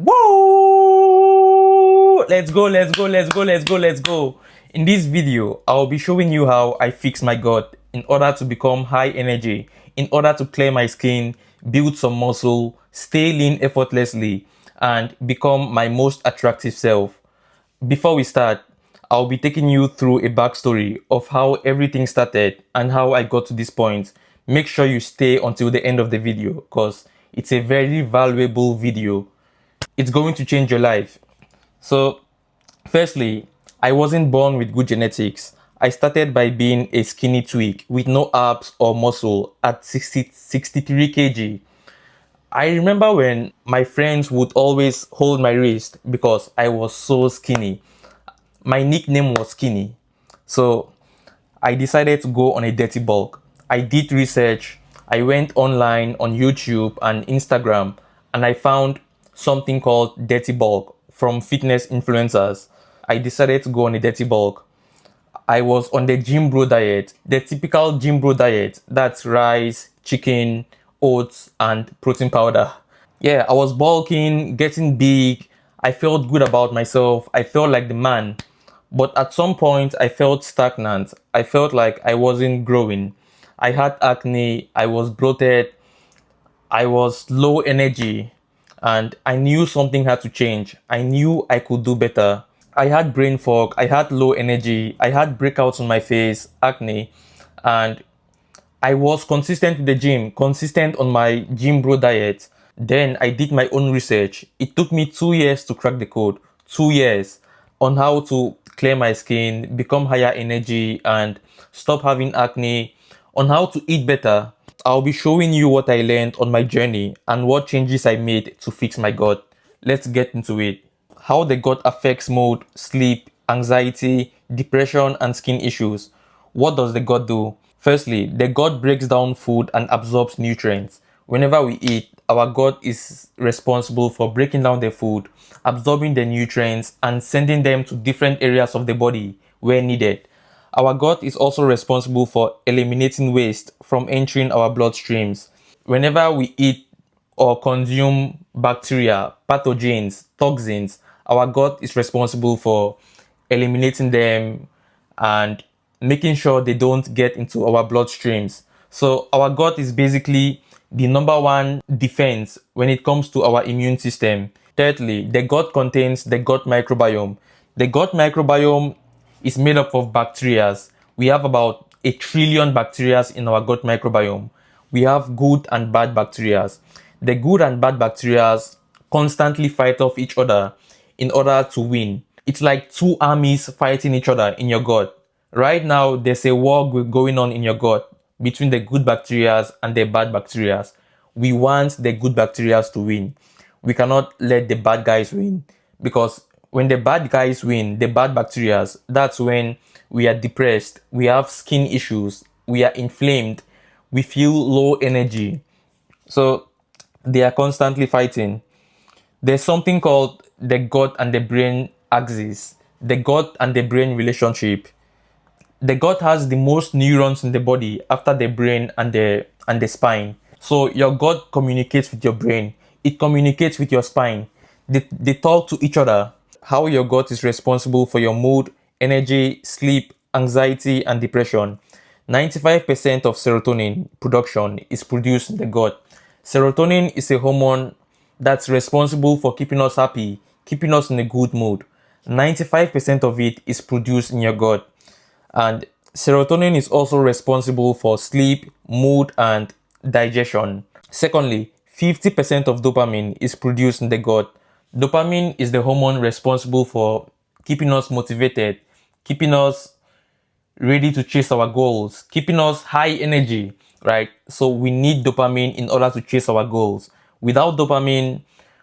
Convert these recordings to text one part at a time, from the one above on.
Whoa! Let's go, let's go, let's go, let's go, let's go. In this video, I'll be showing you how I fix my gut in order to become high energy, in order to clear my skin, build some muscle, stay lean effortlessly, and become my most attractive self. Before we start, I'll be taking you through a backstory of how everything started and how I got to this point. Make sure you stay until the end of the video because it's a very valuable video. It's going to change your life. So, firstly, I wasn't born with good genetics. I started by being a skinny twig with no abs or muscle at 63 kg. I remember when my friends would always hold my wrist because I was so skinny. My nickname was Skinny. So I decided to go on a dirty bulk. I did research. I went online on YouTube and Instagram and I found something called dirty bulk from fitness influencers. I decided to go on a dirty bulk. I was on the gym bro diet, the typical gym bro diet. That's rice, chicken, oats, and protein powder. Yeah, I was bulking, getting big. I felt good about myself. I felt like the man. But at some point, I felt stagnant. I felt like I wasn't growing. I had acne. I was bloated. I was low energy. And I knew something had to change. I knew I could do better. I had brain fog. I had low energy. I had breakouts on my face, acne. And I was consistent with the gym, consistent on my gym bro diet. Then I did my own research. It took me 2 years to crack the code. 2 years on how to clear my skin, become higher energy, and stop having acne, on how to eat better. I'll be showing you what I learned on my journey and what changes I made to fix my gut. Let's get into it. How the gut affects mood, sleep, anxiety, depression, and skin issues. What does the gut do? Firstly, the gut breaks down food and absorbs nutrients. Whenever we eat, our gut is responsible for breaking down the food, absorbing the nutrients, and sending them to different areas of the body where needed. Our gut is also responsible for eliminating waste from entering our bloodstreams. Whenever we eat or consume bacteria, pathogens, toxins, our gut is responsible for eliminating them and making sure they don't get into our bloodstreams. So, our gut is basically the number one defense when it comes to our immune system. Thirdly, the gut contains the gut microbiome. The gut microbiome is made up of bacteria. We have about 1 trillion bacteria in our gut microbiome. We have good and bad bacteria. The good and bad bacteria constantly fight off each other in order to win. It's like two armies fighting each other in your gut. Right now, there's a war going on in your gut between the good bacteria and the bad bacteria. We want the good bacteria to win. We cannot let the bad guys win because when the bad guys win, the bad bacteria, that's when we are depressed, we have skin issues, we are inflamed, we feel low energy. So they are constantly fighting. There's something called the gut and the brain axis, the gut and the brain relationship. The gut has the most neurons in the body after the brain and the spine. So your gut communicates with your brain. It communicates with your spine. They talk to each other. How your gut is responsible for your mood, energy, sleep, anxiety, and depression. 95% of serotonin production is produced in the gut. Serotonin is a hormone that's responsible for keeping us happy, keeping us in a good mood. 95% of it is produced in your gut. And serotonin is also responsible for sleep, mood, and digestion. Secondly, 50% of dopamine is produced in the gut. Dopamine is the hormone responsible for keeping us motivated, keeping us ready to chase our goals, keeping us high energy, right? So we need dopamine in order to chase our goals. Without dopamine,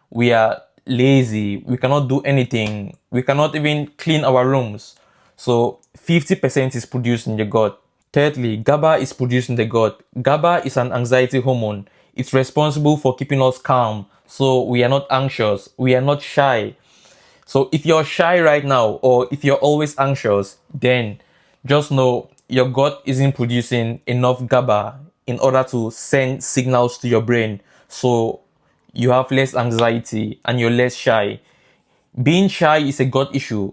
we are lazy, we cannot do anything, we cannot even clean our rooms. So 50% is produced in the gut. Thirdly, GABA is produced in the gut. GABA is an anxiety hormone. It's responsible for keeping us calm, so we are not anxious, we are not shy. So if you're shy right now, or if you're always anxious, then just know your gut isn't producing enough GABA in order to send signals to your brain. So you have less anxiety, and you're less shy. Being shy is a God issue.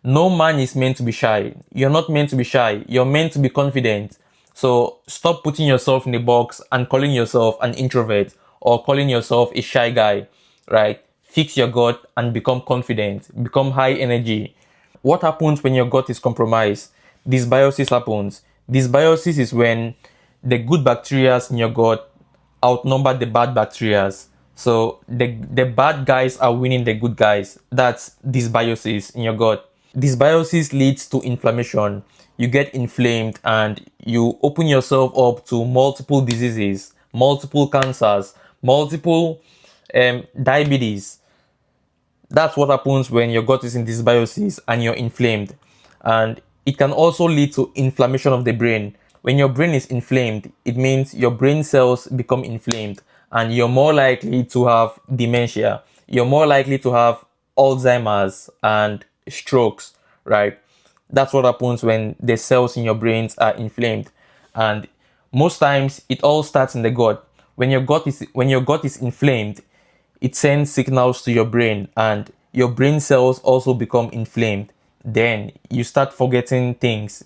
No man is meant to be shy. You're not meant to be shy. You're meant to be confident. So stop putting yourself in a box and calling yourself an introvert or calling yourself a shy guy, right? Fix your gut and become confident, become high energy. What happens when your gut is compromised? Dysbiosis happens. Dysbiosis is when the good bacteria in your gut outnumber the bad bacteria. So the bad guys are winning the good guys. That's dysbiosis in your gut. Dysbiosis leads to inflammation. You get inflamed and you open yourself up to multiple diseases, multiple cancers, multiple diabetes. That's what happens when your gut is in dysbiosis and you're inflamed. And it can also lead to inflammation of the brain. When your brain is inflamed, it means your brain cells become inflamed and you're more likely to have dementia. You're more likely to have Alzheimer's and strokes, right? That's what happens when the cells in your brains are inflamed. And most times it all starts in the gut. When your gut is inflamed, it sends signals to your brain and your brain cells also become inflamed. Then you start forgetting things.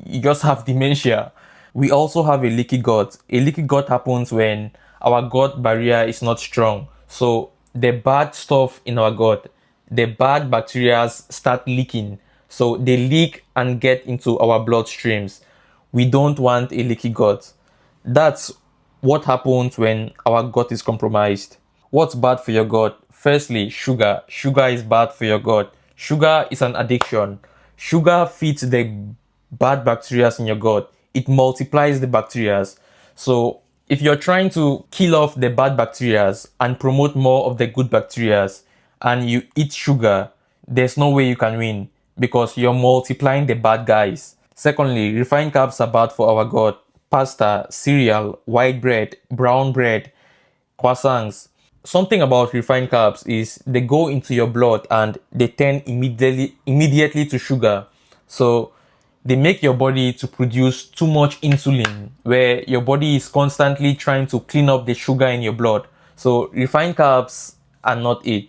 You just have dementia. We also have a leaky gut. A leaky gut happens when our gut barrier is not strong. So the bad stuff in our gut, the bad bacteria start leaking. So they leak and get into our bloodstreams. We don't want a leaky gut. That's what happens when our gut is compromised. What's bad for your gut? Firstly, sugar. Sugar is bad for your gut. Sugar is an addiction. Sugar feeds the bad bacteria in your gut. It multiplies the bacteria. So if you're trying to kill off the bad bacteria and promote more of the good bacteria and you eat sugar, there's no way you can win because you're multiplying the bad guys. Secondly, refined carbs are bad for our gut. Pasta, cereal, white bread, brown bread, croissants. Something about refined carbs is they go into your blood and they turn immediately to sugar. So they make your body to produce too much insulin where your body is constantly trying to clean up the sugar in your blood. So refined carbs are not it.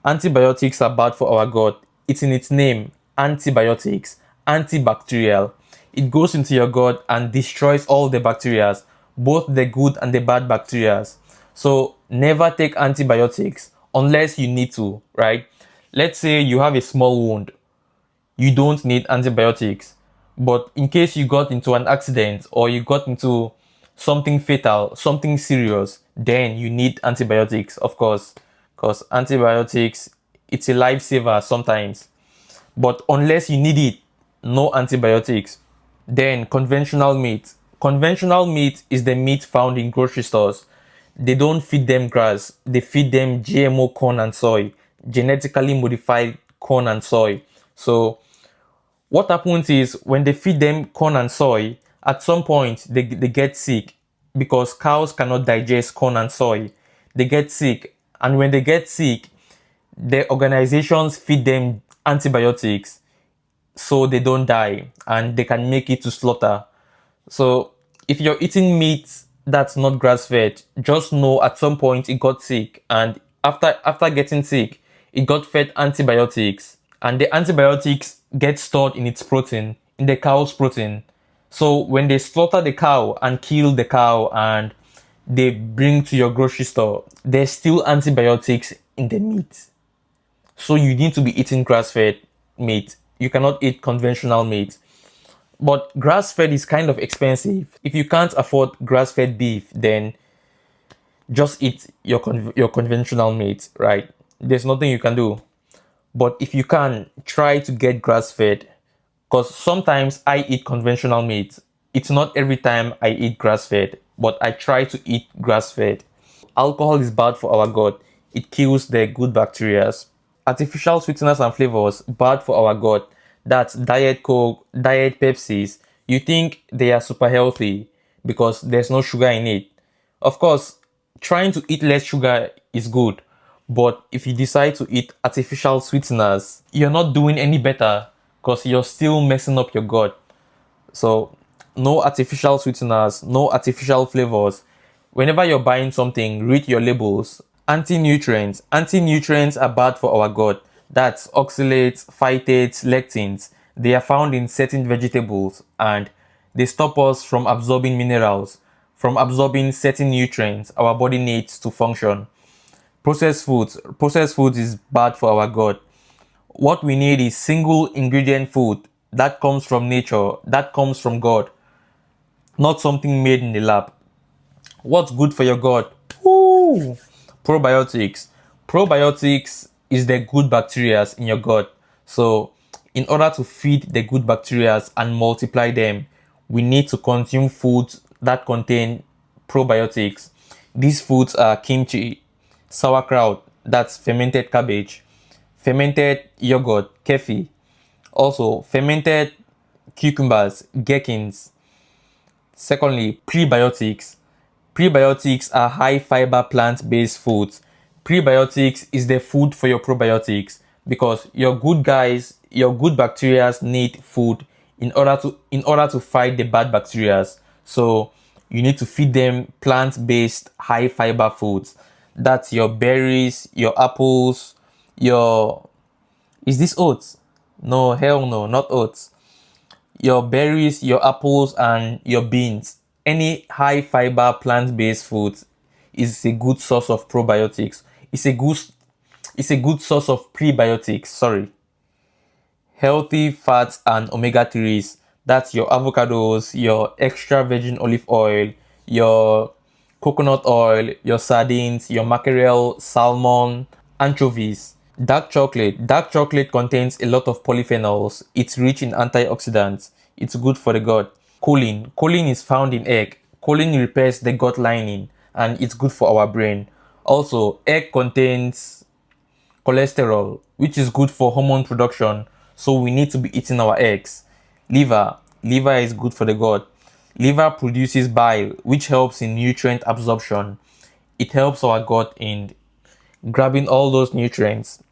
Antibiotics are bad for our gut. It's in its name, antibiotics, antibacterial. It goes into your gut and destroys all the bacteria, both the good and the bad bacteria. So never take antibiotics unless you need to, right? Let's say you have a small wound. You don't need antibiotics. But in case you got into an accident or you got into something fatal, something serious, then you need antibiotics, of course, because antibiotics, it's a lifesaver sometimes. But unless you need it, no antibiotics. Then conventional meat. Conventional meat is the meat found in grocery stores. They don't feed them grass. They feed them GMO corn and soy, genetically modified corn and soy. So what happens is when they feed them corn and soy, at some point they get sick because cows cannot digest corn and soy. They get sick. And when they get sick, the organizations feed them antibiotics so they don't die and they can make it to slaughter. So if you're eating meat that's not grass fed, just know at some point it got sick and after getting sick, it got fed antibiotics and the antibiotics get stored in its protein, in the cow's protein. So when they slaughter the cow and kill the cow and they bring to your grocery store, there's still antibiotics in the meat. So you need to be eating grass-fed meat. You cannot eat conventional meat. But grass-fed is kind of expensive. If you can't afford grass-fed beef, then just eat your conventional meat, right? There's nothing you can do. But if you can, try to get grass-fed. Because sometimes I eat conventional meat. It's not every time I eat grass-fed, but I try to eat grass-fed. Alcohol is bad for our gut. It kills the good bacteria. Artificial sweeteners and flavors bad for our gut. That's diet coke, diet pepsis. You think they are super healthy because there's no sugar in it. Of course, trying to eat less sugar is good, but if you decide to eat artificial sweeteners, you're not doing any better because you're still messing up your gut. So no artificial sweeteners, no artificial flavors. Whenever you're buying something, read your labels. Anti-nutrients. Anti-nutrients are bad for our gut. That's oxalates, phytates, lectins. They are found in certain vegetables and they stop us from absorbing minerals, from absorbing certain nutrients our body needs to function. Processed foods. Processed foods is bad for our gut. What we need is single ingredient food that comes from nature, that comes from God, not something made in the lab. What's good for your gut? Woo! Probiotics. Probiotics is the good bacteria in your gut. So, in order to feed the good bacteria and multiply them, we need to consume foods that contain probiotics. These foods are kimchi, sauerkraut, that's fermented cabbage, fermented yogurt, kefir, also fermented cucumbers, gherkins. Secondly, prebiotics. Prebiotics are high fiber plant based foods. Prebiotics is the food for your probiotics because your good guys, your good bacteria need food in order to fight the bad bacteria. So you need to feed them plant based high fiber foods. That's your berries, your apples, your is this oats? No, hell no, not oats. Your berries, your apples, and your beans. Any high fiber plant based foods is a good source of probiotics. It's a good it's a good source of prebiotics. Sorry. Healthy fats and omega 3s. That's your avocados, your extra virgin olive oil, your coconut oil, your sardines, your mackerel, salmon, anchovies. Dark chocolate. Dark chocolate contains a lot of polyphenols. It's rich in antioxidants. It's good for the gut. Choline. Choline is found in egg. Choline repairs the gut lining and it's good for our brain. Also, egg contains cholesterol, which is good for hormone production. So we need to be eating our eggs. Liver. Liver is good for the gut. Liver produces bile, which helps in nutrient absorption. It helps our gut in grabbing all those nutrients.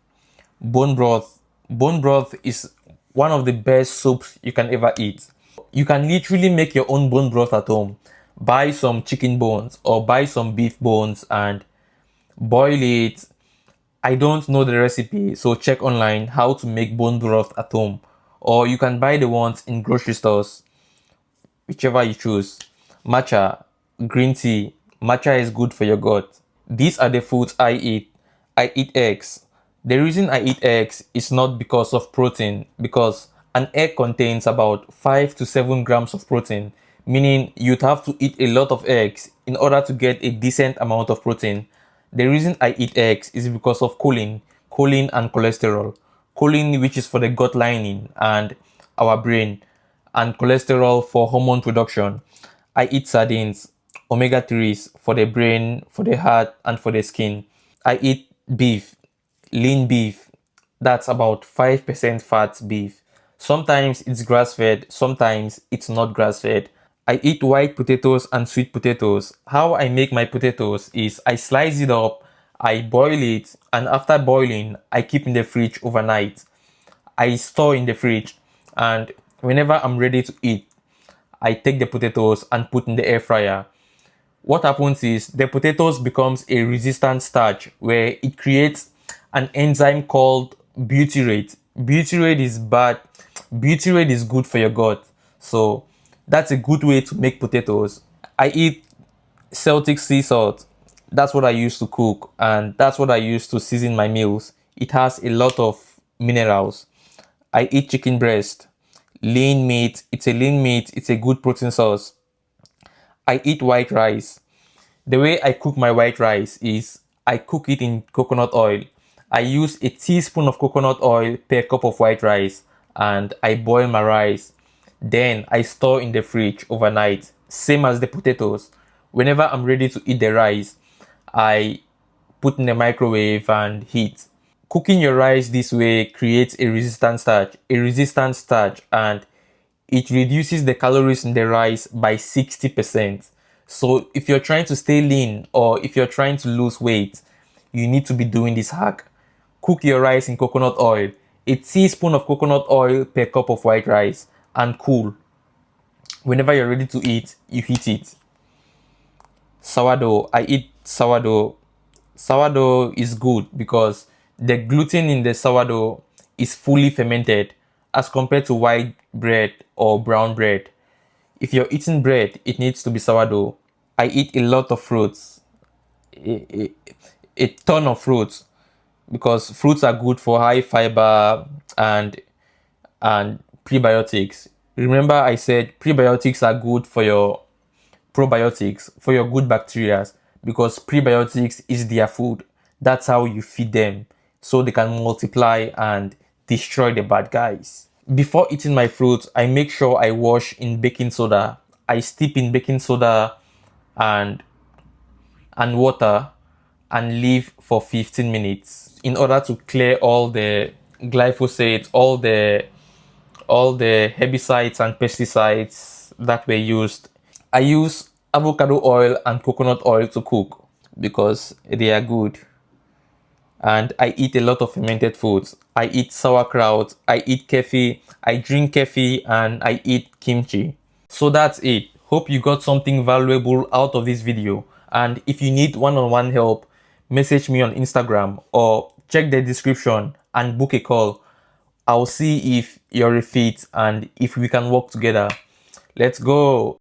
Bone broth. Bone broth is one of the best soups you can ever eat. You can literally make your own bone broth at home. Buy some chicken bones or buy some beef bones and boil it. I don't know the recipe, so check online how to make bone broth at home. Or you can buy the ones in grocery stores, whichever you choose. Matcha, green tea. Matcha is good for your gut. These are the foods I eat. I eat eggs. The reason I eat eggs is not because of protein, because an egg contains about 5 to 7 grams of protein, meaning you'd have to eat a lot of eggs in order to get a decent amount of protein. The reason I eat eggs is because of choline and cholesterol. Choline, which is for the gut lining and our brain, and cholesterol for hormone production. I eat sardines, omega 3s for the brain, for the heart, and for the skin. I eat beef, lean beef. That's about 5% fat beef. Sometimes it's grass fed, sometimes it's not grass fed. I eat white potatoes and sweet potatoes. How I make my potatoes is I slice it up, I boil it, and after boiling, I keep in the fridge overnight. I store in the fridge, and whenever I'm ready to eat, I take the potatoes and put in the air fryer. What happens is the potatoes becomes a resistant starch where it creates an enzyme called butyrate. Butyrate is bad. Butyrate is good for your gut. So that's a good way to make potatoes. I eat Celtic sea salt. That's what I use to cook and that's what I use to season my meals. It has a lot of minerals. I eat chicken breast. Lean meat. It's a lean meat. It's a good protein source. I eat white rice. The way I cook my white rice is I cook it in coconut oil. I use a teaspoon of coconut oil per cup of white rice and I boil my rice. Then I store in the fridge overnight, same as the potatoes. Whenever I'm ready to eat the rice, I put in the microwave and heat. Cooking your rice this way creates a resistant starch, and it reduces the calories in the rice by 60%. So if you're trying to stay lean or if you're trying to lose weight, you need to be doing this hack. Cook your rice in coconut oil, a teaspoon of coconut oil per cup of white rice, and cool. Whenever you're ready to eat, you heat it. Sourdough, I eat sourdough. sourdough is good because the gluten in the sourdough is fully fermented as compared to white bread or brown bread. If you're eating bread, it needs to be sourdough. I eat a lot of fruits, a, a ton of fruits, because fruits are good for high fiber and prebiotics. Remember, I said prebiotics are good for your probiotics, for your good bacteria, because prebiotics is their food. That's how you feed them so they can multiply and destroy the bad guys. Before eating my fruit, I make sure I wash in baking soda. I steep in baking soda and water and leave for 15 minutes in order to clear all the glyphosate, all the herbicides and pesticides that were used. I use avocado oil and coconut oil to cook because they are good. And I eat a lot of fermented foods. I eat sauerkraut, I eat kefir, I drink kefir, and I eat kimchi. So that's it. Hope you got something valuable out of this video. And if you need one-on-one help, message me on Instagram or check the description and book a call. I'll see if you're a fit and if we can work together. Let's go.